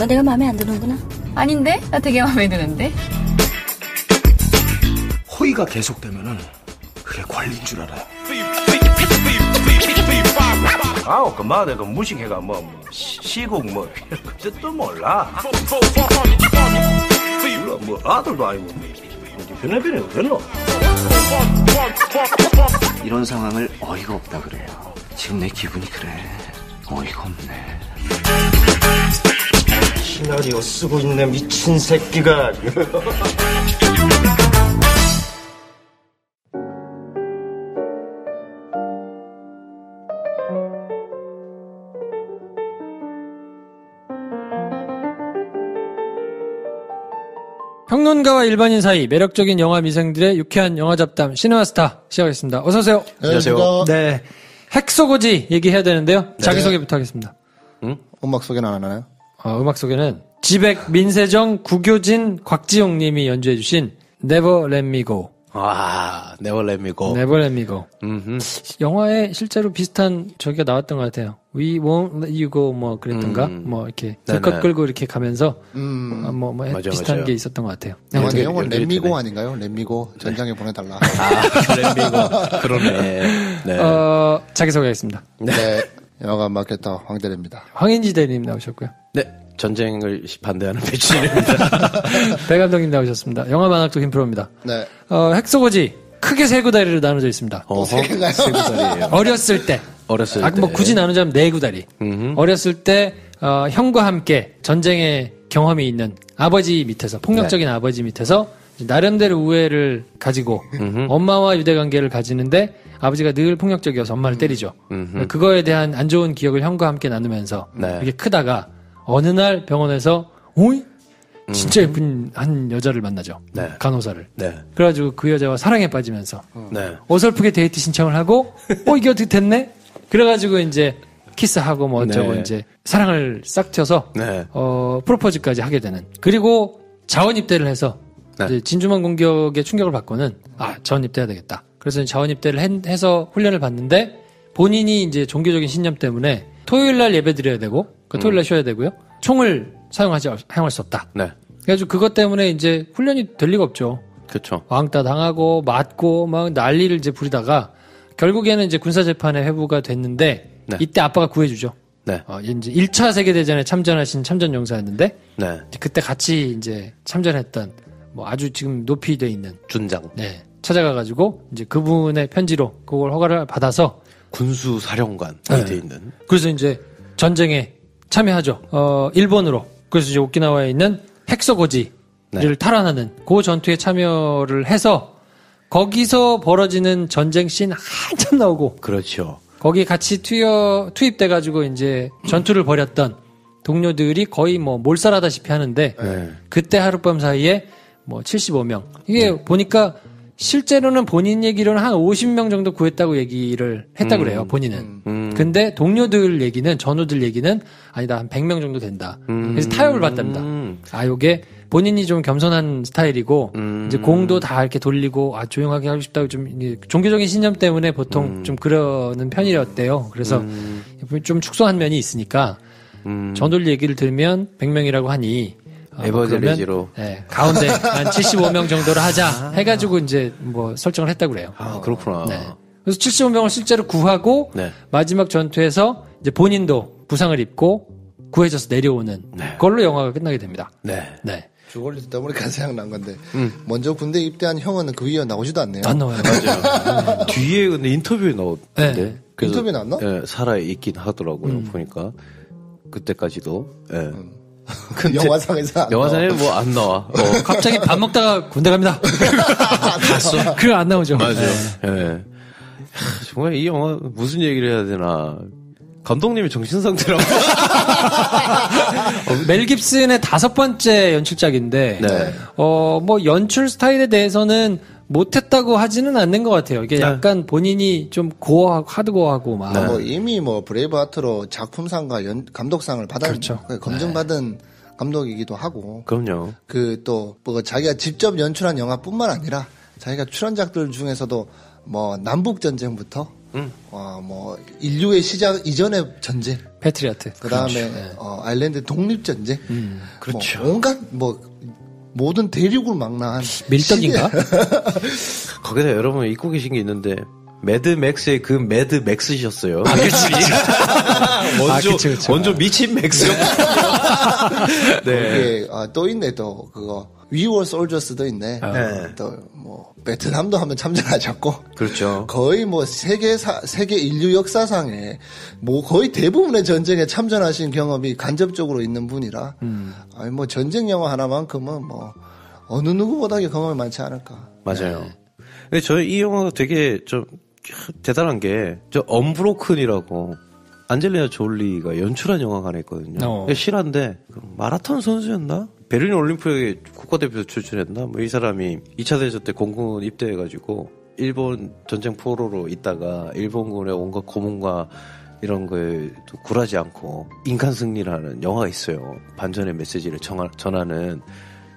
너 내가 마음에 안 드는구나. 아닌데? 나 되게 마음에 드는데. 호의가 계속되면은 그게 권리인 줄 알아요. 아우 그만해 그 무식해가 시국 그 뜻도 몰라. 뭐 아들도 아니고 변해변해 그랬노. 이런 상황을 어이가 없다 그래요. 지금 내 기분이 그래. 어이가 없네. 시나리오 쓰고 있네 미친 새끼가. 평론가와 일반인 사이 매력적인 영화 미생들의 유쾌한 영화 잡담 시네마스타 시작하겠습니다. 어서 오세요. 안녕하세요. 네, 핵소고지 얘기해야 되는데요. 네. 자기소개부터 하겠습니다. 응? 음악 소개는 안 하나요? 음악 소개는 지백, 민세정, 구교진, 곽지용 님이 연주해 주신 Never Let Me Go. 아, Never Let Me Go. Never Let Me Go. 영화에 실제로 비슷한 저기가 나왔던 것 같아요. We Won't Let You Go 뭐 그랬던가? 뭐 이렇게 들것 끌고 이렇게 가면서 맞아, 비슷한 맞아요. 게 있었던 것 같아요. 영화 내용은 렛미고 아닌가요? 렛미고 전장에 보내달라. 아, 렛미고. 그러네. 네. 자기소개하겠습니다. 네. 영화관 마케터 황대래입니다. 황인지 대리님 나오셨고요. 네. 전쟁을 반대하는 배치입니다. 배 감독님 나오셨습니다. 영화 만학도 김프로입니다. 네. 핵소고지 크게 세 구다리로 나눠져 있습니다. 세 개인가요? 세 구다리예요. 어렸을 때. 뭐 굳이 나누자면 네 구다리. 어렸을 때 형과 함께 전쟁의 경험이 있는 아버지 밑에서 폭력적인 네. 아버지 밑에서 나름대로 우애를 가지고 엄마와 유대관계를 가지는데 아버지가 늘 폭력적이어서 엄마를 때리죠. 그거에 대한 안 좋은 기억을 형과 함께 나누면서 네. 이렇게 크다가 어느 날 병원에서 오이? 진짜 예쁜 한 여자를 만나죠. 네. 간호사를. 네. 그래가지고 그 여자와 사랑에 빠지면서 네. 어설프게 데이트 신청을 하고 이게 어떻게 됐네? 그래가지고 이제 키스하고 뭐 어쩌고 네. 이제 사랑을 싹 튀어서 네. 프로포즈까지 하게 되는. 그리고 자원 입대를 해서 네. 이제 진주만 공격에 충격을 받고는 자원 입대해야 되겠다. 그래서 자원 입대를 해서 훈련을 받는데 본인이 이제 종교적인 신념 때문에 토요일 날 예배 드려야 되고 토요일 날 쉬어야 되고요. 총을 사용할 수 없다. 네. 그래가지고 그것 때문에 이제 훈련이 될 리가 없죠. 그렇죠. 왕따 당하고 맞고 막 난리를 이제 부리다가 결국에는 이제 군사재판에 회부가 됐는데 네. 이때 아빠가 구해주죠. 네. 이제 1차 세계대전에 참전하신 참전용사였는데 네. 그때 같이 이제 참전했던 뭐 아주 지금 높이 돼 있는 준장. 네. 찾아가가지고 이제 그분의 편지로 그걸 허가를 받아서 군수사령관이 네. 돼 있는. 그래서 이제 전쟁에 참여하죠. 일본으로. 그래서 이제 오키나와에 있는 핵소고지를 네. 탈환하는 그 전투에 참여를 해서 거기서 벌어지는 전쟁 씬 한참 나오고. 그렇죠. 거기에 같이 투입돼가지고 이제 전투를 벌였던 동료들이 거의 뭐 몰살하다시피 하는데 네. 그때 하룻밤 사이에 뭐 75명. 이게 네. 보니까 실제로는 본인 얘기로는 한 50명 정도 구했다고 얘기를 했다고 그래요, 본인은. 근데 동료들 얘기는, 전우들 얘기는 아니다, 한 100명 정도 된다. 그래서 타협을 봤답니다. 요게 본인이 좀 겸손한 스타일이고, 이제 공도 다 이렇게 돌리고, 조용하게 하고 싶다고 좀, 종교적인 신념 때문에 보통 좀 그러는 편이었대요. 그래서 좀 축소한 면이 있으니까, 전우들 얘기를 들으면 100명이라고 하니, 에버젤리지로 네, 가운데 한 75명 정도로 하자 해가지고 이제 뭐 설정을 했다고 그래요. 그렇구나. 네. 그래서 75명을 실제로 구하고 네. 마지막 전투에서 이제 본인도 부상을 입고 구해져서 내려오는 네. 걸로 영화가 끝나게 됩니다. 네. 네. 주얼리 듣다 보니까 생각난 건데 먼저 군대 입대한 형은 그 위에 나오지도 않네요. 안 나와요. 맞아요. 뒤에 근데 인터뷰에 나오던데. 네. 인터뷰에 나왔나? 네, 살아 있긴 하더라고요. 보니까 그때까지도. 네. 영화상에는 뭐 안 나와. 갑자기 밥 먹다가 군대 갑니다. 갔어. 그래 안 나오죠. 맞아. 예. 네. 정말 이 영화 무슨 얘기를 해야 되나. 감독님이 정신 상태라고. 멜 깁슨의 5번째 연출작인데, 네. 뭐 연출 스타일에 대해서는 못했다고 하지는 않는 것 같아요. 이게 약간 본인이 좀 고어하고 하드고어하고 막. 뭐 이미 뭐 브레이브하트로 작품상과 감독상을 그렇죠. 검증받은 감독이기도 하고. 그럼요. 또 뭐 자기가 직접 연출한 영화뿐만 아니라 자기가 출연작들 중에서도 뭐 남북 전쟁부터 뭐 인류의 시작 이전의 전쟁, 패트리어트. 그 다음에 아일랜드 독립 전쟁, 그렇죠. 뭐 온갖 모든 대륙을 망라한 밀떡인가? 거기다 여러분 잊고 계신 게 있는데 매드맥스의 그 매드맥스셨어요. 아, 그치. 먼저 미친 맥스였고. 네. 또 있네, 또, 그거. We Were Soldiers도 있네. 또, 베트남도 한번 참전하셨고. 그렇죠. 거의 세계 인류 역사상에, 거의 대부분의 전쟁에 참전하신 경험이 간접적으로 있는 분이라, 전쟁 영화 하나만큼은 어느 누구보다 경험이 많지 않을까. 맞아요. 근데 저는 이 영화가 되게 좀 대단한 게, 언브로큰이라고, 안젤리나 졸리가 연출한 영화가 하나 있거든요. 실화인데 마라톤 선수였나? 베를린 올림픽에 국가대표 출전했나? 이 사람이 2차 대전 때 공군 입대해가지고 일본 전쟁 포로로 있다가 일본군의 온갖 고문과 이런 거에 굴하지 않고 인간 승리라는 영화가 있어요. 반전의 메시지를 전하는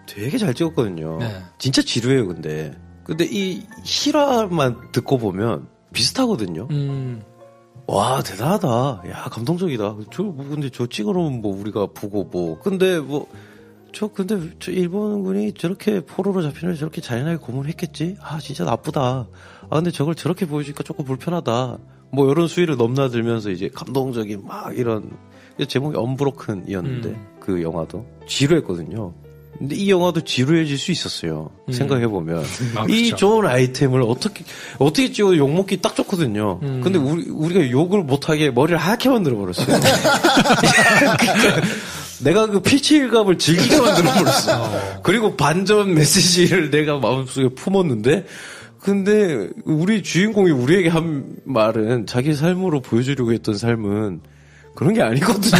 되게 잘 찍었거든요. 네. 진짜 지루해요, 근데 이 실화만 듣고 보면 비슷하거든요. 와, 대단하다. 야, 감동적이다. 근데 저 찍어놓으면 우리가 보고 근데 저 일본군이 저렇게 포로로 잡히는데 저렇게 잔인하게 고문했겠지? 아, 진짜 나쁘다. 근데 저걸 저렇게 보여주니까 조금 불편하다. 이런 수위를 넘나들면서 이제 감동적인 이런, 제목이 언브로큰이었는데, 그 영화도. 지루했거든요. 근데 이 영화도 지루해질 수 있었어요. 생각해보면. 이 좋은 아이템을 어떻게 찍어도 욕먹기 딱 좋거든요. 근데 우리가 욕을 못하게 머리를 하얗게 만들어버렸어요. 내가 그 피치감을 즐기게 만들어버렸어. 그리고 반전 메시지를 내가 마음속에 품었는데, 근데 우리 주인공이 우리에게 한 말은 자기 삶으로 보여주려고 했던 삶은 그런 게 아니거든요.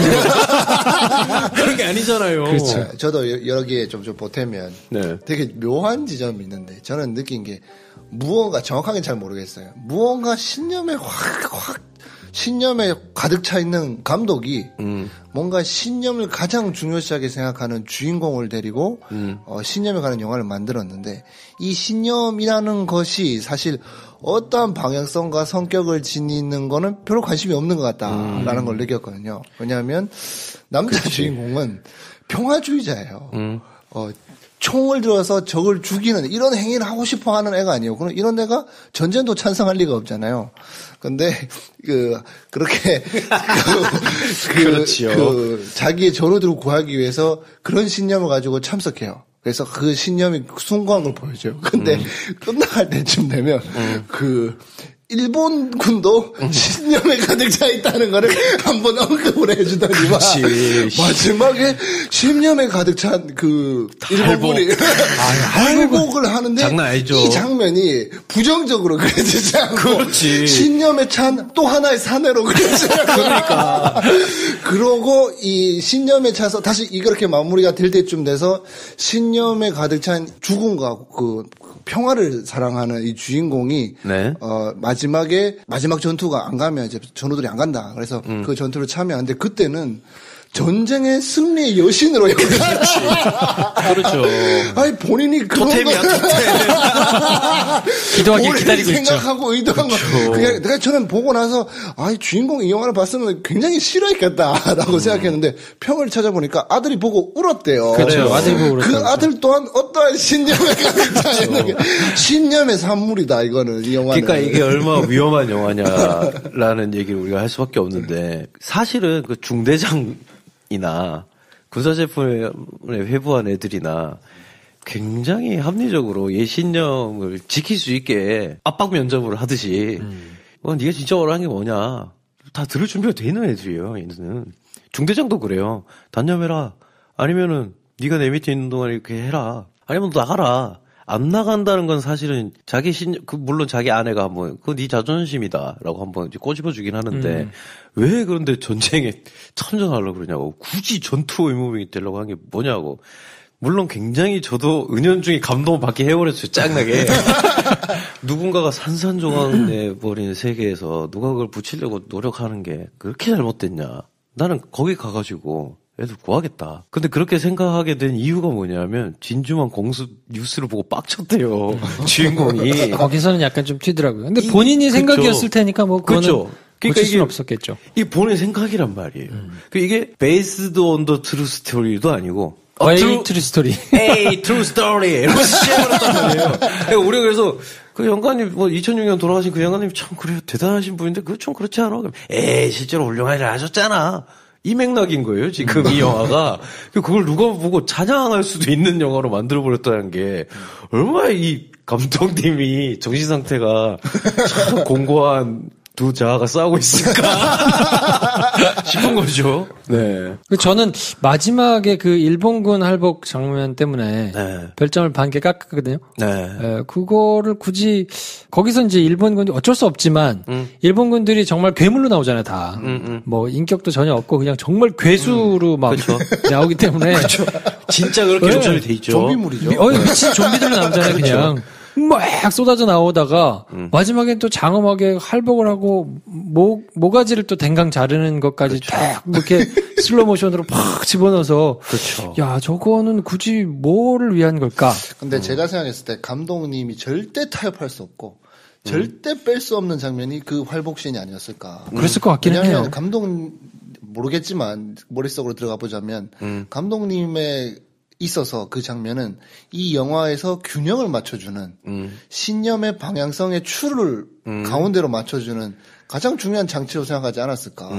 그런 게 아니잖아요. 그렇죠. 저도 여러 개 좀 보태면 되게 묘한 지점이 있는데 저는 느낀 게 무언가 정확하게 잘 모르겠어요. 무언가 신념에 신념에 가득 차 있는 감독이 뭔가 신념을 가장 중요시하게 생각하는 주인공을 데리고 신념에 관한 영화를 만들었는데 이 신념이라는 것이 사실 어떠한 방향성과 성격을 지니는 거는 별로 관심이 없는 것 같다라는 걸 느꼈거든요. 왜냐하면 남자 주인공은 평화주의자예요. 총을 들어서 적을 죽이는 이런 행위를 하고 싶어 하는 애가 아니에요. 그럼 이런 애가 전쟁도 찬성할 리가 없잖아요. 근데 그렇게 자기의 전우들을 구하기 위해서 그런 신념을 가지고 참석해요. 그래서 그 신념이 숭고한 걸 보여줘요. 근데 끝나갈 때쯤 되면 일본군도 신념에 가득 차 있다는 거를 한번 언급을 해주더니만 마지막에 신념에 가득 찬 일본군이 할복을 하는데 장난 아니죠. 이 장면이 부정적으로 그려지지 않고 그렇지. 신념에 찬 또 하나의 사내로 그려져요. 그러니까 그러고 이 신념에 차서 다시 이렇게 마무리가 될 때쯤 돼서 신념에 가득 찬 죽음과 평화를 사랑하는 이 주인공이 마지막 전투가 안 가면 이제 전우들이 안 간다. 그래서 그 전투를 참여하는데 그때는 전쟁의 승리의 여신으로 여겨졌지. 그렇죠. 아니 본인이 그런 토템이야, 토템. 기도하길 기다리고 있죠. 생각하고 의도한 거. 그냥 내가 저는 보고 나서 주인공 이 영화를 봤으면 굉장히 싫어했겠다라고 생각했는데 평을 찾아보니까 아들이 보고 울었대요. 그렇죠. 아들이 보고 울었죠. 그 아들 또한 어떠한 신념에 가득 차 있는 게 신념의 산물이다. 이거는 이 영화는. 그러니까 이게 얼마나 위험한 영화냐라는 얘기를 우리가 할 수밖에 없는데 사실은 그 중대장이나 군사제품에 회부한 애들이나 굉장히 합리적으로 신념을 지킬 수 있게 압박 면접을 하듯이 네가 진짜 원하는 게 뭐냐 다 들을 준비가 돼 있는 애들이에요. 얘는 중대장도 그래요. 단념해라. 아니면은 네가 내 밑에 있는 동안 이렇게 해라. 아니면 너 나가라. 안 나간다는 건 사실은 자기 물론 자기 아내가 한번 그거 네 자존심이다라고 한번 꼬집어 주긴 하는데 왜 그런데 전쟁에 참전하려고 그러냐고. 굳이 전투 의무병이 되려고 한 게 뭐냐고. 물론 굉장히 저도 은연중에 감동을 받게 해버렸어요. 짱나게. 누군가가 산산조각내버린 세계에서 누가 그걸 붙이려고 노력하는 게 그렇게 잘못됐냐. 나는 거기 가가지고 애들 구하겠다. 근데 그렇게 생각하게 된 이유가 뭐냐면 진주만 공수 뉴스를 보고 빡쳤대요. 주인공이. 거기서는 약간 좀 튀더라고요. 근데 본인이 생각이었을 테니까 뭐 그거는 그렇죠. 그러니까 고칠 수는 없었겠죠. 이 본인의 생각이란 말이에요. 이게 based on the true story도 아니고 트루 스토리. 에이, true story. 이러고 시작을 했단 말이에요. 그러니까 우리가 그래서 그 영감님, 2006년 돌아가신 그 영감님 참 그래요. 대단하신 분인데 그거 좀 그렇지 않아? 에이, 실제로 훌륭하게 하셨잖아. 이 맥락인 거예요, 지금 이 영화가. 그걸 누가 보고 찬양할 수도 있는 영화로 만들어버렸다는 게 얼마나 이 감독님이 정신 상태가 참 공고한 두 자아가 싸우고 있을까 싶은 거죠. 네. 저는 마지막에 그 일본군 할복 장면 때문에 별점을 반 개 깎았거든요. 네. 그거를 굳이 거기서 이제 일본군이 어쩔 수 없지만 일본군들이 정말 괴물로 나오잖아요, 다. 뭐 인격도 전혀 없고 그냥 정말 괴수로 막 그쵸. 나오기 때문에 진짜 그렇게 조절이 돼 있죠. 좀비물이죠. 미친 좀비들로 나오잖아요, 그냥. 막 쏟아져 나오다가 마지막엔 또 장엄하게 할복을 하고 모가지를 또 댕강 자르는 것까지 딱 이렇게 슬로우 모션으로 팍 집어넣어서 그렇죠. 야 저거는 굳이 뭐를 위한 걸까? 근데 제가 생각했을 때 감독님이 절대 타협할 수 없고 절대 뺄 수 없는 장면이 그 활복씬이 아니었을까. 그랬을 것 같기는 왜냐하면 해요. 감독 모르겠지만 머릿속으로 들어가 보자면 감독님의 있어서 그 장면은 이 영화에서 균형을 맞춰주는 신념의 방향성의 추를 가운데로 맞춰주는 가장 중요한 장치로 생각하지 않았을까.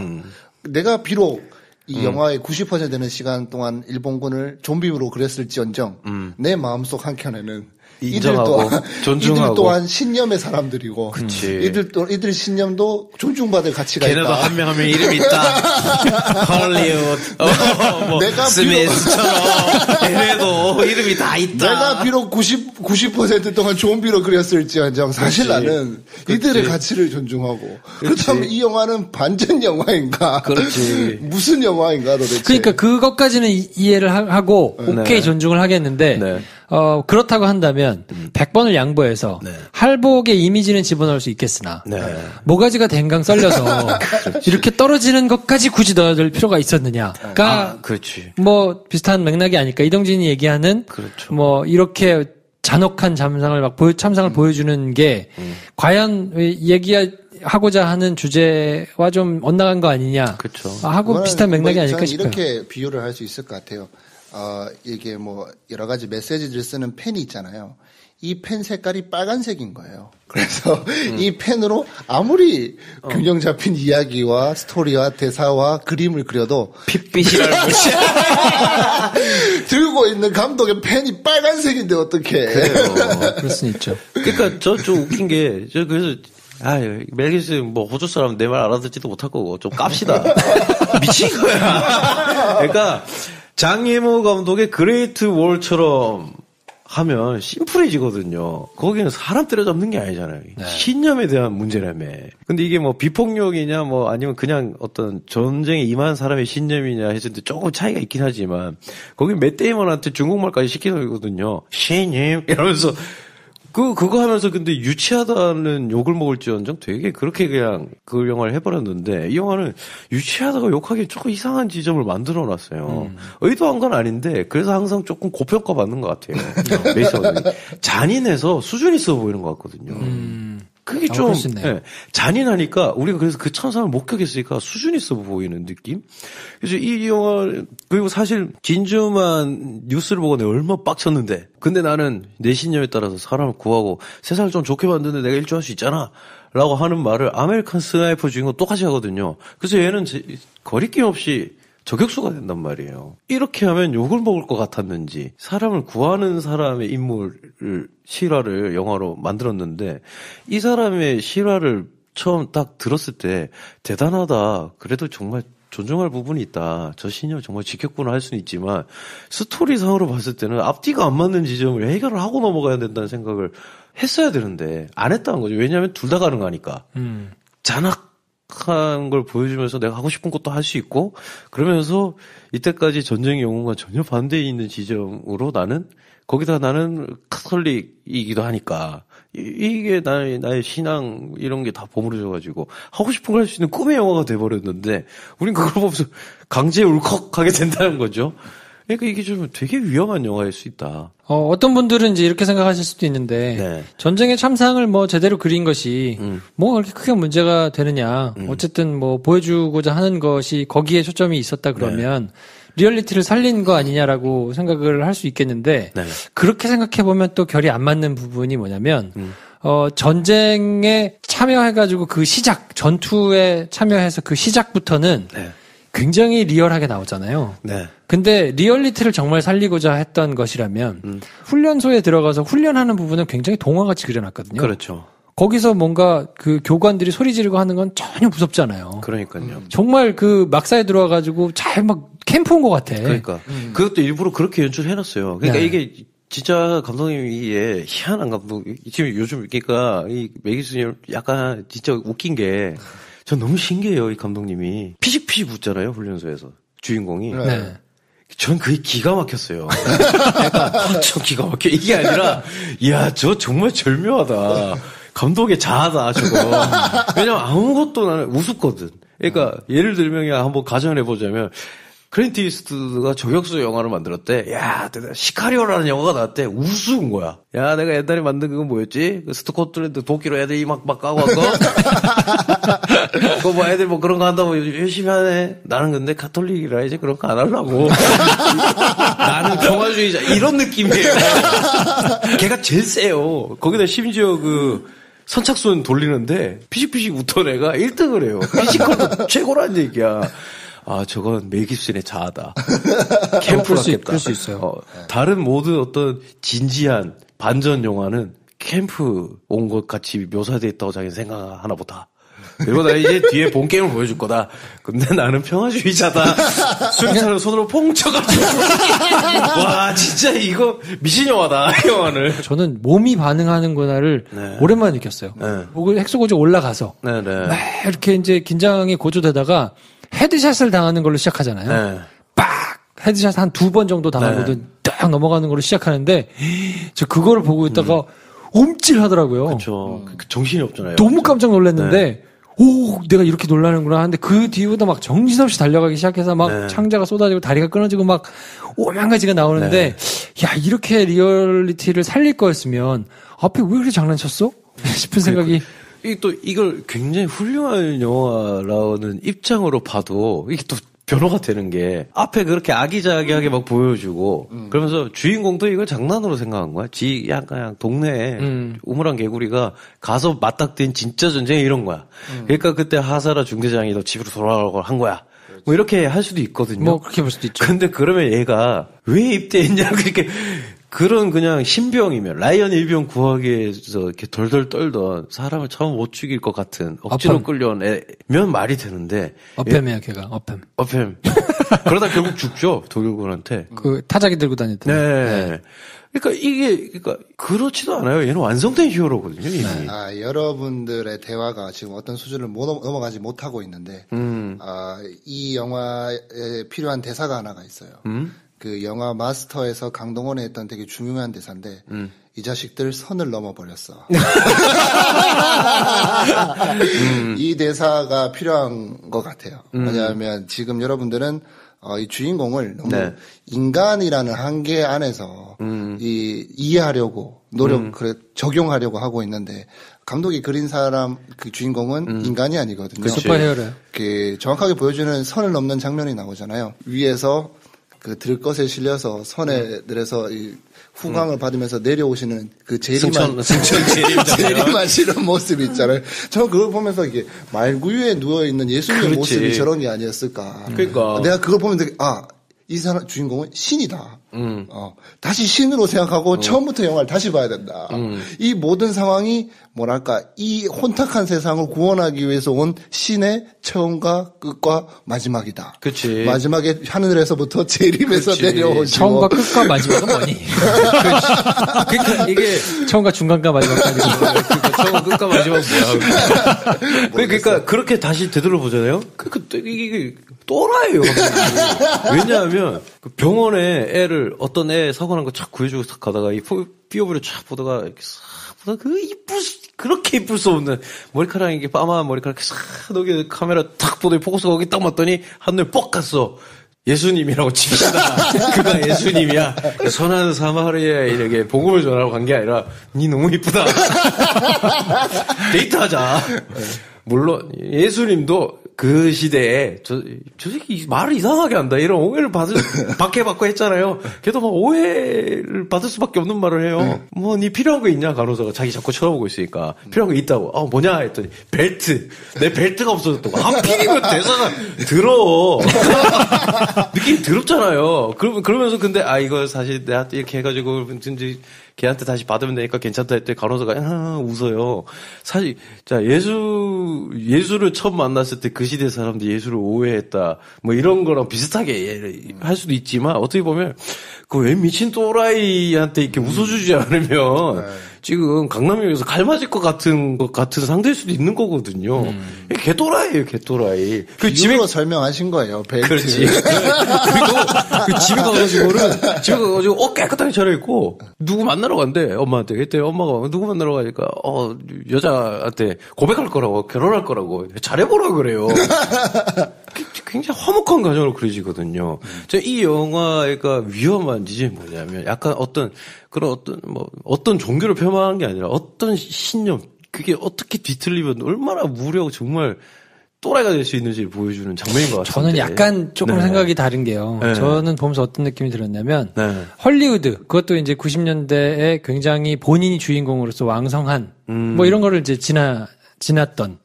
내가 비록 이 영화의 90% 되는 시간 동안 일본군을 좀비로 그렸을지언정 내 마음속 한켠에는 인정하고 존중하고 이들 또한 신념의 사람들이고 이들 신념도 존중받을 가치가 걔네도 있다. 한 명 이름이 있다. 헐리우드, 내가 스미스처럼 걔네도 이름이 다 있다. 내가 비록 90% 동안 좀비로 그렸을지언정 사실 나는 이들의 가치를 존중하고 그렇다면 이 영화는 반전 영화인가? 그렇지. 무슨 영화인가 도대체? 그러니까 그것까지는 이해를 하고 오케이 존중을 하겠는데 그렇다고 한다면 100번을 양보해서 할복의 이미지는 집어넣을 수 있겠으나 모가지가 댕강 썰려서 이렇게 떨어지는 것까지 굳이 넣을 필요가 있었느냐가 그렇지. 뭐 비슷한 맥락이 아닐까. 이동진이 얘기하는 뭐 이렇게 잔혹한 참상을 보여주는 게 과연 얘기하고자 하는 주제와 좀 엇나간 거 아니냐 하고 비슷한 맥락이 아닐까 싶어요. 이렇게 비유를 할 수 있을 것 같아요. 이게 뭐 여러 가지 메시지를 쓰는 펜이 있잖아요. 이 펜 색깔이 빨간색인 거예요. 그래서 이 펜으로 아무리 균형 잡힌 이야기와 스토리와 대사와 그림을 그려도 핏빛이라는 것이 들고 있는 감독의 펜이 빨간색인데 어떡해. 그럴 수는 있죠. 그러니까 저 좀 웃긴 게 그래서 멜 깁슨 뭐 호주 사람 내 말 알아듣지도 못할 거고 좀 깝시다. 미친 거야. 그러니까 장예모 감독의 그레이트 월처럼 하면 심플해지거든요. 거기는 사람 때려잡는 게 아니잖아요. 신념에 대한 문제라며. 근데 이게 뭐 비폭력이냐 뭐 아니면 그냥 어떤 전쟁에 임한 사람의 신념이냐 했을 때 조금 차이가 있긴 하지만 거기 맷 데이먼한테 중국말까지 시키거든요. 신념 이러면서 그거 하면서 근데 유치하다는 욕을 먹을지언정 되게 그렇게 그냥 그 영화를 해버렸는데 이 영화는 유치하다가 욕하기 조금 이상한 지점을 만들어놨어요. 의도한 건 아닌데 그래서 항상 조금 고평가 받는 것 같아요. 메이스 감독이 잔인해서 수준 있어 보이는 것 같거든요. 그게 좀 잔인하니까 우리가 그래서 그 천상을 목격했으니까 수준 있어 보이는 느낌? 그래서 이 영화 그리고 사실 진주만 뉴스를 보고 내가 얼마나 빡쳤는데 근데 나는 내 신념에 따라서 사람을 구하고 세상을 좀 좋게 만드는데 내가 일조할 수 있잖아 라고 하는 말을 아메리칸 스나이퍼 주인공 똑같이 하거든요. 그래서 얘는 거리낌 없이 저격수가 된단 말이에요. 이렇게 하면 욕을 먹을 것 같았는지 사람을 구하는 사람의 인물을 실화를 영화로 만들었는데 이 사람의 실화를 처음 딱 들었을 때 대단하다. 그래도 정말 존중할 부분이 있다. 저 신념 정말 지켰구나 할 수는 있지만 스토리상으로 봤을 때는 앞뒤가 안 맞는 지점을 해결을 하고 넘어가야 된다는 생각을 했어야 되는데 안 했다는 거죠. 왜냐하면 둘 다 가능하니까. 잔악한 걸 보여주면서 내가 하고 싶은 것도 할 수 있고 그러면서 이때까지 전쟁의 영웅과 전혀 반대에 있는 지점으로 나는 거기다 나는 카톨릭이기도 하니까 이게 나의 신앙 이런 게 다 버무려져가지고 하고 싶은 걸 할 수 있는 꿈의 영화가 돼버렸는데 우린 그걸 보면서 강제에 울컥하게 된다는 거죠. 그러니까 이게 좀 되게 위험한 영화일 수 있다. 어떤 분들은 이제 이렇게 생각하실 수도 있는데 네. 전쟁의 참상을 뭐 제대로 그린 것이 뭐 그렇게 크게 문제가 되느냐. 어쨌든 뭐 보여주고자 하는 것이 거기에 초점이 있었다 그러면 리얼리티를 살린 거 아니냐라고 생각을 할 수 있겠는데 네. 그렇게 생각해 보면 또 결이 안 맞는 부분이 뭐냐면 전쟁에 참여해가지고 그 시작 전투에 참여해서 그 시작부터는 네. 굉장히 리얼하게 나오잖아요. 네. 근데 리얼리티를 정말 살리고자 했던 것이라면 훈련소에 들어가서 훈련하는 부분은 굉장히 동화같이 그려놨거든요. 그렇죠. 거기서 뭔가 그 교관들이 소리 지르고 하는 건 전혀 무섭잖아요. 그러니까요. 정말 그 막사에 들어와가지고 잘 막 캠프 온 것 같아. 그러니까 그것도 일부러 그렇게 연출해놨어요. 그러니까 네. 이게 진짜 감독님이 희한한 감독. 지금 요즘 그러니까 이 매기슨이 약간 진짜 웃긴 게 전 너무 신기해요. 이 감독님이 피식피식 웃잖아요. 훈련소에서 주인공이. 네. 전 그게 기가 막혔어요. 약간 저 기가 막혀. 이게 아니라 이야 저 정말 절묘하다. 감독의 자아다 저거. 왜냐면 아무것도 나는 우습거든. 그러니까 예를 들면 그냥 한번 가정을 해보자면 클린트 이스트가 저격수 영화를 만들었대. 야, 시카리오라는 영화가 나왔대. 우스운 거야. 야, 내가 옛날에 만든 그거 뭐였지? 그 스코틀랜드 도끼로 애들 이막 까고 한 거? 그거 뭐 애들 뭐 그런 거 한다고 열심히 하네. 나는 근데 가톨릭이라 이제 그런 거 안 하려고. 나는 평화주의자. 이런 느낌이에요. 걔가 제일 세요. 거기다 심지어 그 선착순 돌리는데 피식피식 웃던 애가 1등을 해요. 피지컬도 최고란 얘기야. 아, 저건 멜 깁슨의 자아다. 캠프 같겠다. 그럴 수 있어요. 다른 모든 어떤 진지한 반전 영화는 캠프 온 것 같이 묘사되어 있다고 자기는 생각하나 보다. 그리고 나 이제 뒤에 본 게임을 보여줄 거다. 근데 나는 평화주의자다. 수영차를 손으로 퐁 쳐가지고. 와, 진짜 이거 미신 영화다, 이 영화는. 저는 몸이 반응하는구나를 네. 오랜만에 느꼈어요. 네. 헥소고지 올라가서 네네. 막 이렇게 이제 긴장이 고조되다가 헤드샷을 당하는 걸로 시작하잖아요. 네. 빡! 헤드샷 한 2번 정도 당하거든. 딱 넘어가는 걸로 시작하는데 저 그거를 보고 있다가 움찔하더라고요. 그렇죠. 정신이 없잖아요. 너무 깜짝 놀랐는데 오, 내가 이렇게 놀라는구나 하는데 그 뒤부터 막 정신없이 달려가기 시작해서 막 네. 창자가 쏟아지고 다리가 끊어지고 막 오만 가지가 나오는데 야, 이렇게 리얼리티를 살릴 거였으면 앞에 왜 그렇게 장난쳤어? 싶은 생각이 또 이걸 굉장히 훌륭한 영화라는 입장으로 봐도 이게 또 변호가 되는 게 앞에 그렇게 아기자기하게 막 보여주고 그러면서 주인공도 이걸 장난으로 생각한 거야. 약간 동네에 우물한 개구리가 가서 맞닥뜨린 진짜 전쟁 이런 거야. 그러니까 그때 하사라 중대장이 너 집으로 돌아가라고 한 거야. 뭐 이렇게 할 수도 있거든요. 뭐 그렇게 볼 수도 있죠. 근데 그러면 얘가 왜 입대했냐 그렇게 그런 그냥 신병이면 라이언 일병 구하기 위해서 이렇게 덜덜 떨던 사람을 처음 못 죽일 것 같은 억지로 어팸. 끌려면 말이 되는데 어팸이야 걔가 어팸. 그러다 결국 죽죠 독일군한테. 그 타자기 들고 다녔던. 네. 그러니까 그렇지도 않아요. 얘는 완성된 히어로거든요. 이미. 여러분들의 대화가 지금 어떤 수준을 넘어가지 못하고 있는데 이 영화에 필요한 대사가 하나가 있어요. 그 영화 마스터에서 강동원이 했던 되게 중요한 대사인데 이 자식들 선을 넘어버렸어. 이 대사가 필요한 것 같아요. 왜냐하면 지금 여러분들은 이 주인공을 너무 네. 인간이라는 한계 안에서 이해하려고 적용하려고 하고 있는데 감독이 그린 사람 그 주인공은 인간이 아니거든요. 그 슈퍼히어로요. 그 정확하게 보여주는 선을 넘는 장면이 나오잖아요. 위에서 그 들것에 실려서 선에 들에서 이 후광을 받으면서 내려오시는 그 승천 재림하시는 모습이 있잖아요. 저는 그걸 보면서 이게 말구유에 누워있는 예수님의 그렇지. 모습이 저런 게 아니었을까. 그러니까. 내가 그걸 보면 되게, 이 사람 주인공은 신이다. 다시 신으로 생각하고 처음부터 영화를 다시 봐야 된다. 이 모든 상황이 뭐랄까 이 혼탁한 세상을 구원하기 위해서 온 신의 처음과 끝과 마지막이다. 그치. 마지막에 하늘에서부터 재림해서 내려오시고 처음과 끝과 마지막은 뭐니? 그러니까 이게 처음과 중간과 마지막까지. 처음 끝과 마지막 뭐야? 그러니까 그렇게 다시 되돌아보잖아요. 이게 또라이예요. 왜냐하면 그 병원에 어떤 애 사고 난 거 착 구해주고 싹 가다가 이 피어브를 쫙 보다가 이렇게 싹 그렇게 이쁠 수 없는 머리카락 이게 빠마한 머리카락 싹 녹여 카메라 탁 보더니 포커스가 거기 딱 맞더니 한눈에 뻑 갔어. 예수님이라고 칩시다. 그가 예수님이야. 선한 사마리아인에게 복음을 전하러 간 게 아니라 니 너무 이쁘다. 데이트하자. 물론 예수님도 그 시대에 저 새끼 말을 이상하게 한다 이런 오해를 받고 했잖아요. 걔도 막 오해를 받을 수밖에 없는 말을 해요. 뭐 니 필요한 거 있냐 간호사가 자기 자꾸 쳐다보고 있으니까 필요한 거 있다고. 뭐냐 했더니 벨트. 내 벨트가 없어졌다고. 하필이면 대사가 더러워. 느낌 더럽잖아요. 그러면서 근데 이거 사실 내가 이렇게 해가지고 걔한테 다시 받으면 되니까 괜찮다 했더니 간호사가 웃어요. 사실 자 예수를 처음 만났을 때 그 시대 사람들이 예수를 오해했다 뭐 이런 거랑 비슷하게 할 수도 있지만 어떻게 보면 그 왜 미친 또라이한테 이렇게 웃어주지 않으면 지금 강남역에서 갈 맞을 것 같은 상대일 수도 있는 거거든요. 개또라이예요, 개또라이. 그 집에 설명하신 거예요. 벨트. 그렇지. 그리고 집에 가가지고 깨끗하게 차려입고 누구 만나러 간대 엄마한테. 그때 엄마가 누구 만나러 가니까 여자한테 고백할 거라고 결혼할 거라고 잘해보라 그래요. 굉장히 화목한 가정으로 그려지거든요. 이 영화가 위험한 지점이 뭐냐면 약간 어떤 종교를 폄하한 게 아니라 어떤 신념, 그게 어떻게 뒤틀리면 얼마나 무력 정말 또라이가 될 수 있는지를 보여주는 장면인 것 같아요. 저는 약간 조금 생각이 다른 게요. 네. 저는 보면서 어떤 느낌이 들었냐면 헐리우드, 그것도 이제 90년대에 굉장히 본인이 주인공으로서 왕성한 뭐 이런 거를 이제 지났던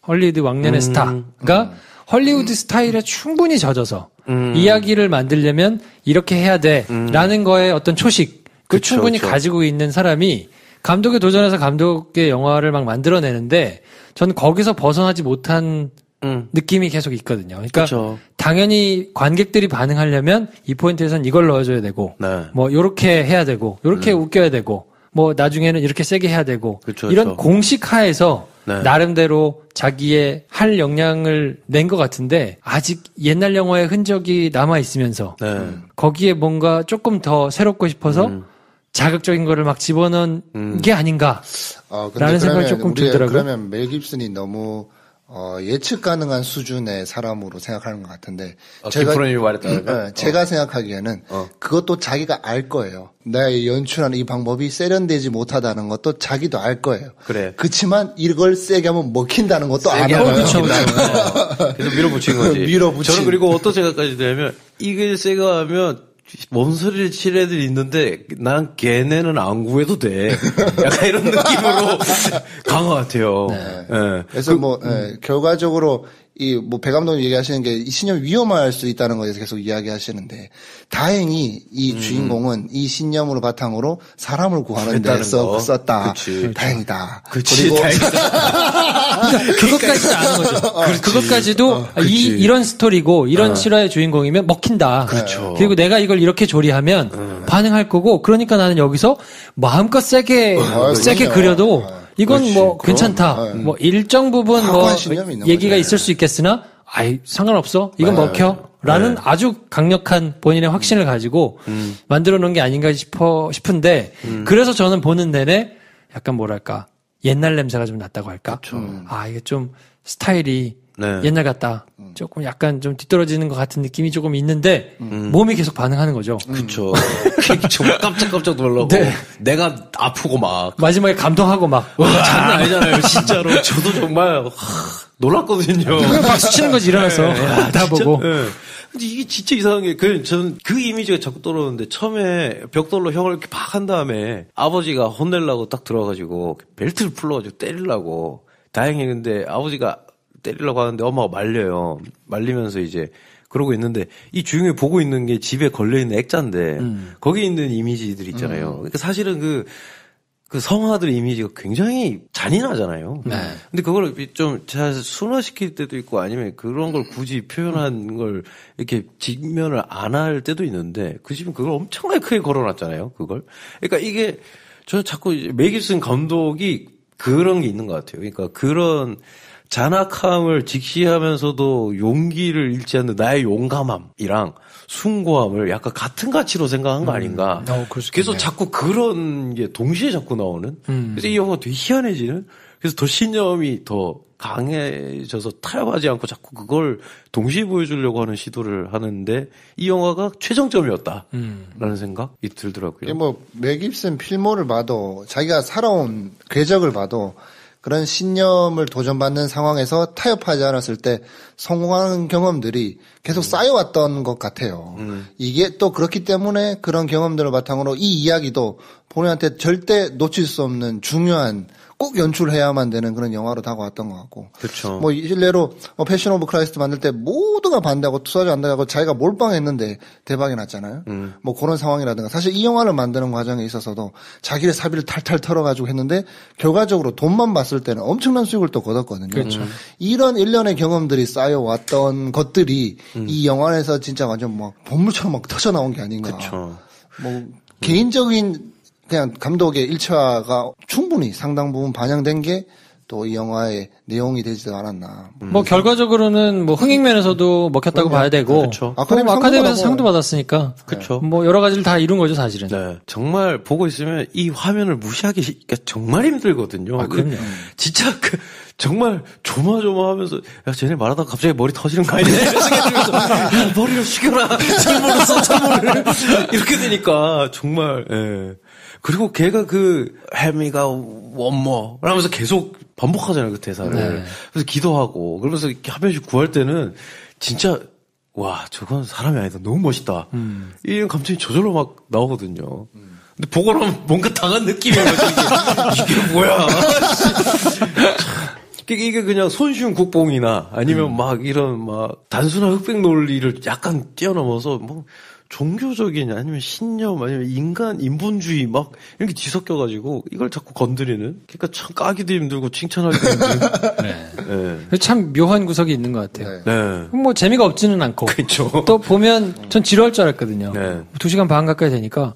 헐리우드 왕년의 스타가 헐리우드 스타일에 충분히 젖어서 이야기를 만들려면 이렇게 해야 돼라는 거에 어떤 초식, 충분히 가지고 있는 사람이 감독에 도전해서 감독의 영화를 막 만들어내는데 저는 거기서 벗어나지 못한 느낌이 계속 있거든요. 그러니까 당연히 관객들이 반응하려면 이 포인트에선 이걸 넣어줘야 되고 뭐 요렇게 해야 되고 요렇게 웃겨야 되고 뭐 나중에는 이렇게 세게 해야 되고 이런 공식 하에서 나름대로 자기의 할 역량을 낸 것 같은데 아직 옛날 영화의 흔적이 남아 있으면서 거기에 뭔가 조금 더 새롭고 싶어서 자극적인 거를 막 집어넣은 게 아닌가라는 생각이 조금 들더라고요. 그러면 멜 깁슨이 너무 예측 가능한 수준의 사람으로 생각하는 것 같은데 김프로님이 말했다면 제가 생각하기에는 그것도 자기가 알 거예요. 내가 연출하는 이 방법이 세련되지 못하다는 것도 자기도 알 거예요. 그래. 그치만 이걸 세게 하면 먹힌다는 것도 알아요. 그렇죠. 그래서 밀어붙인 거지. 밀어붙인. 저는 그리고 어떤 생각까지 되냐면 이게 세게 하면 뭔 소리를 칠 애들이 있는데 난 걔네는 안 구해도 돼. 약간 이런 느낌으로 간 것 같아요. 그래서 결과적으로 배 감독님 얘기하시는 게 이 신념이 위험할 수 있다는 것에 계속 이야기하시는데 다행히 이 주인공은 이 신념으로 바탕으로 사람을 구하는 데 썼다. 다행이다. 그리고 그것까지도 아는 거죠. 그것까지도 이런 스토리고 이런 실화의 주인공이면 먹힌다. 그리고 내가 이걸 이렇게 조리하면 반응할 거고 그러니까 나는 여기서 마음껏 세게 그려도 이건 뭐 괜찮다. 뭐 일정 부분 뭐 얘기가 있을 수 있겠으나 상관없어. 이건 먹혀라는 아주 강력한 본인의 확신을 가지고 만들어 놓은 게 아닌가 싶은데 그래서 저는 보는 내내 약간 뭐랄까 옛날 냄새가 좀 났다고 할까? 이게 좀 스타일이 옛날 같다. 조금 약간 좀 뒤떨어지는 것 같은 느낌이 조금 있는데 몸이 계속 반응하는 거죠. 그렇죠. 정말 깜짝 놀라고 내가 아프고 막 마지막에 감동하고 막 장난 아니잖아요. 진짜로 저도 정말 놀랐거든요. 박수 치는 거지 일어나서 다 보고. 근데 이게 진짜 이상한 게 저는 그 이미지가 자꾸 떠오르는데 처음에 벽돌로 형을 이렇게 막 한 다음에 아버지가 혼내려고 딱 들어가가지고 벨트를 풀러가지고 때리려고 다행히 근데 아버지가 때리려고 하는데 엄마가 말려요. 말리면서 이제 그러고 있는데 이 주인공이 보고 있는 게 집에 걸려있는 액자인데 거기 있는 이미지들 있잖아요. 그러니까 사실은 그 성화들 이미지가 굉장히 잔인하잖아요. 근데 그걸 좀 잘 순화시킬 때도 있고 아니면 그런 걸 굳이 표현한 걸 이렇게 직면을 안 할 때도 있는데 그 집은 그걸 엄청나게 크게 걸어놨잖아요. 그걸. 그러니까 이게 저는 자꾸 멜 깁슨 감독이 그런 게 있는 것 같아요. 그러니까 그런 잔악함을 직시하면서도 용기를 잃지 않는 나의 용감함이랑 숭고함을 약간 같은 가치로 생각한 거 아닌가. 그래서 자꾸 그런 게 동시에 자꾸 나오는. 그래서 이 영화가 되게 희한해지는. 그래서 더 신념이 더 강해져서 타협하지 않고 자꾸 그걸 동시에 보여주려고 하는 시도를 하는데 이 영화가 최정점이었다라는 생각이 들더라고요. 뭐 멜 깁슨 필모를 봐도 자기가 살아온 궤적을 봐도 그런 신념을 도전받는 상황에서 타협하지 않았을 때 성공하는 경험들이 계속 쌓여왔던 것 같아요. 이게 또 그렇기 때문에 그런 경험들을 바탕으로 이 이야기도 본인한테 절대 놓칠 수 없는 중요한 꼭 연출해야만 되는 그런 영화로 다가왔던 것 같고. 그렇죠. 뭐 일례로 패션 오브 크라이스트 만들 때 모두가 반대하고 투사지 안다고 자기가 몰빵했는데 대박이 났잖아요. 뭐 그런 상황이라든가 사실 이 영화를 만드는 과정에 있어서도 자기의 사비를 탈탈 털어가지고 했는데 결과적으로 돈만 봤을 때는 엄청난 수익을 또 거뒀거든요. 그렇죠. 이런 일련의 경험들이 쌓여왔던 것들이 이 영화에서 진짜 완전 막 본물처럼 막 터져 나온 게 아닌가. 그렇죠. 뭐 개인적인 그냥 감독의 일처가 충분히 상당 부분 반영된 게 또 이 영화의 내용이 되지도 않았나. 뭐 결과적으로는 뭐 흥행면에서도 먹혔다고 봐야 되고, 그렇죠. 아카데미에서 상도 받았으니까, 그렇죠. 뭐 여러 가지를 다 이룬 거죠 사실은. 네, 정말 보고 있으면 이 화면을 무시하기 정말 힘들거든요. 그럼요. 진짜 정말 조마조마하면서 야 쟤네 말하다가 갑자기 머리 터지는 거 아니냐 이런 생각이 들면서 야 머리를 숙여라 철모를 이렇게 되니까 정말 예. 그리고 걔가 그 해미가 원모 하면서 계속 반복하잖아요 그 대사를. 네. 그래서 기도하고 그러면서 이렇게 한 번씩 구할 때는 진짜 와 저건 사람이 아니다 너무 멋있다 이런 감정이 저절로 막 나오거든요. 근데 보고 나면 뭔가 당한 느낌이에요. 이게 뭐야. 이게 그냥 손쉬운 국뽕이나 아니면 막 이런 막 단순한 흑백 논리를 약간 뛰어넘어서 뭐 종교적인 아니면 신념 아니면 인본주의 막 이렇게 뒤섞여가지고 이걸 자꾸 건드리는 그러니까 참 까기도 힘들고 칭찬하기도 힘든 네. 참 묘한 구석이 있는 것 같아요. 네. 뭐 재미가 없지는 않고 그렇죠. 또 보면 전 지루할 줄 알았거든요. 네. 2시간 반 가까이 되니까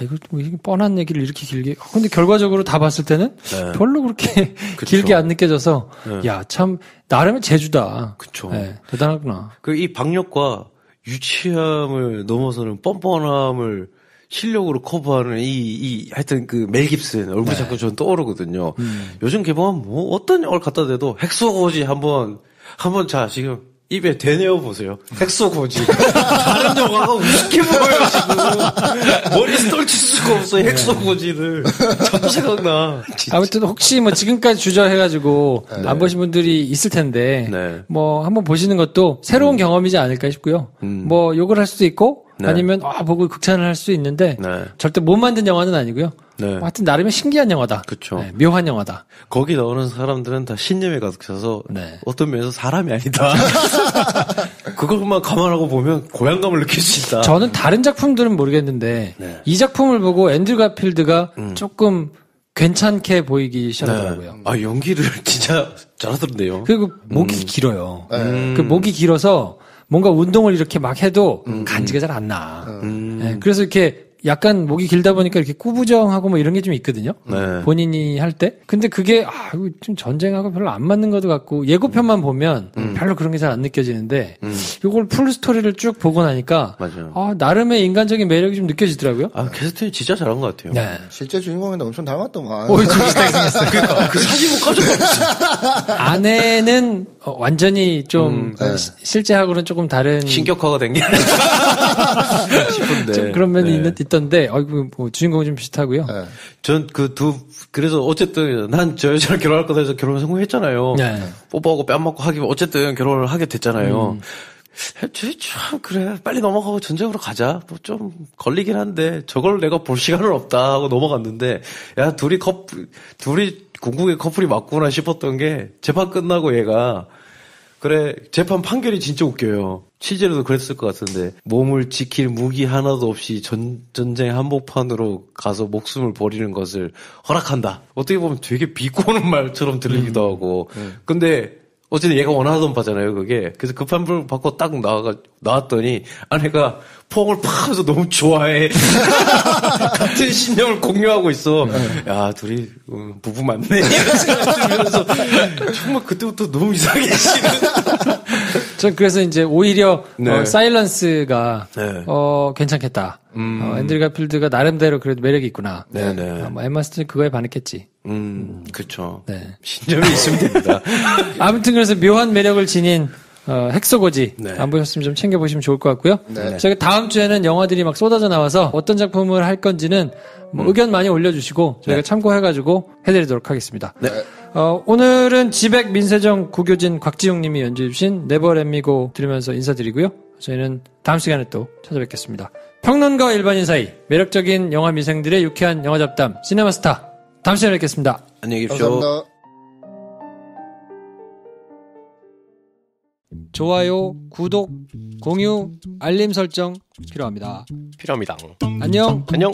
이거 뭐 이게 뻔한 얘기를 이렇게 길게 근데 결과적으로 다 봤을 때는 별로 그렇게 길게 안 느껴져서 야 참 나름의 재주다. 그렇죠. 네, 대단하구나. 이 박력과 유치함을 넘어서는 뻔뻔함을 실력으로 커버하는 하여튼 그 멜 깁슨 얼굴이 자꾸 저는 떠오르거든요. 요즘 개봉한 뭐 어떤 영화를 갖다 대도 헥소고지 한번 자 지금 입에 대내어 보세요. 헥소고지. 다른 영화가 우습게 보여요 지금. 머리에서 떨칠 수가 없어요 헥소고지를. 자꾸 생각나. 진짜. 아무튼 혹시 뭐 지금까지 주저해가지고 안 보신 분들이 있을 텐데 뭐 한번 보시는 것도 새로운 경험이지 않을까 싶고요. 뭐 욕을 할 수도 있고 아니면 보고 극찬을 할 수 있는데 절대 못 만든 영화는 아니고요. 하여튼 나름의 신기한 영화다. 그렇죠. 묘한 영화다. 거기 나오는 사람들은 다 신념에 가득 차서 어떤 면에서 사람이 아니다. 그것만 감안하고 보면 고향감을 느낄 수 있다. 저는 다른 작품들은 모르겠는데 이 작품을 보고 앤드류 가필드가 조금 괜찮게 보이기 시작하더라고요. 연기를 진짜 잘하던데요. 그리고 목이 길어요. 그 목이 길어서 뭔가 운동을 이렇게 막 해도 간지가 잘 안 나. 그래서 이렇게 약간 목이 길다 보니까 이렇게 꾸부정하고 뭐 이런 게 좀 있거든요. 본인이 할 때. 근데 그게 이거 좀 전쟁하고 별로 안 맞는 것도 같고 예고편만 보면 별로 그런 게 잘 안 느껴지는데 이걸 풀 스토리를 쭉 보고 나니까 나름의 인간적인 매력이 좀 느껴지더라고요. 캐스팅이 진짜 잘한 것 같아요. 네. 실제 주인공인데 엄청 닮았더만. 진짜 생겼어요. 그러니까 그 사진 못 가져가. 아내는 완전히 좀 실제하고는 조금 다른 신격화가 된 게 싶은데 좀 그런 면이 있던데 뭐 주인공은 좀 비슷하고요. 전 그래서 어쨌든 난 저 여자랑 결혼할 거다 해서 결혼 성공했잖아요. 뽀뽀하고 뺨 맞고 하기 어쨌든 결혼을 하게 됐잖아요. 참 그래 빨리 넘어가고 전쟁으로 가자. 뭐 좀 걸리긴 한데 저걸 내가 볼 시간은 없다 하고 넘어갔는데 야 둘이 궁극의 커플이 맞구나 싶었던 게 재판 끝나고 얘가 그래 재판 판결이 진짜 웃겨요. 취재로도 그랬을 것 같은데 몸을 지킬 무기 하나도 없이 전쟁 한복판으로 가서 목숨을 버리는 것을 허락한다. 어떻게 보면 되게 비꼬는 말처럼 들리기도 하고 근데 어쨌든 얘가 원하던 바잖아요, 그게. 그래서 그 판을 받고 딱 나왔더니 아내가 포옹을 팍 하면서 너무 좋아해. 같은 신념을 공유하고 있어. 야, 둘이 부부 맞네. 이런 생각 들면서 정말 그때부터 너무 이상해지는. 전 그래서 이제 오히려 사일런스가 괜찮겠다. 앤드류 가필드가 나름대로 그래도 매력이 있구나. 네네. 엠마 스톤이 그거에 반했겠지. 그렇죠. 네. 신념이 있으면 됩니다. 아무튼 그래서 묘한 매력을 지닌 핵소고지 네. 안 보셨으면 좀 챙겨보시면 좋을 것 같고요. 네. 저희가 다음 주에는 영화들이 막 쏟아져 나와서 어떤 작품을 할 건지는 뭐 의견 많이 올려주시고 저희가 참고해가지고 해드리도록 하겠습니다. 네. 오늘은 지백 민세정 구교진 곽지용님이 연주해주신 네버 렛미고 들으면서 인사드리고요. 저희는 다음 시간에 또 찾아뵙겠습니다. 평론가와 일반인 사이 매력적인 영화 미생들의 유쾌한 영화 잡담 시네마스타 다음 시간에 뵙겠습니다. 안녕히 계십시오. 감사합니다. 좋아요, 구독, 공유, 알림 설정 필요합니다. 필요합니다. 안녕. 안녕.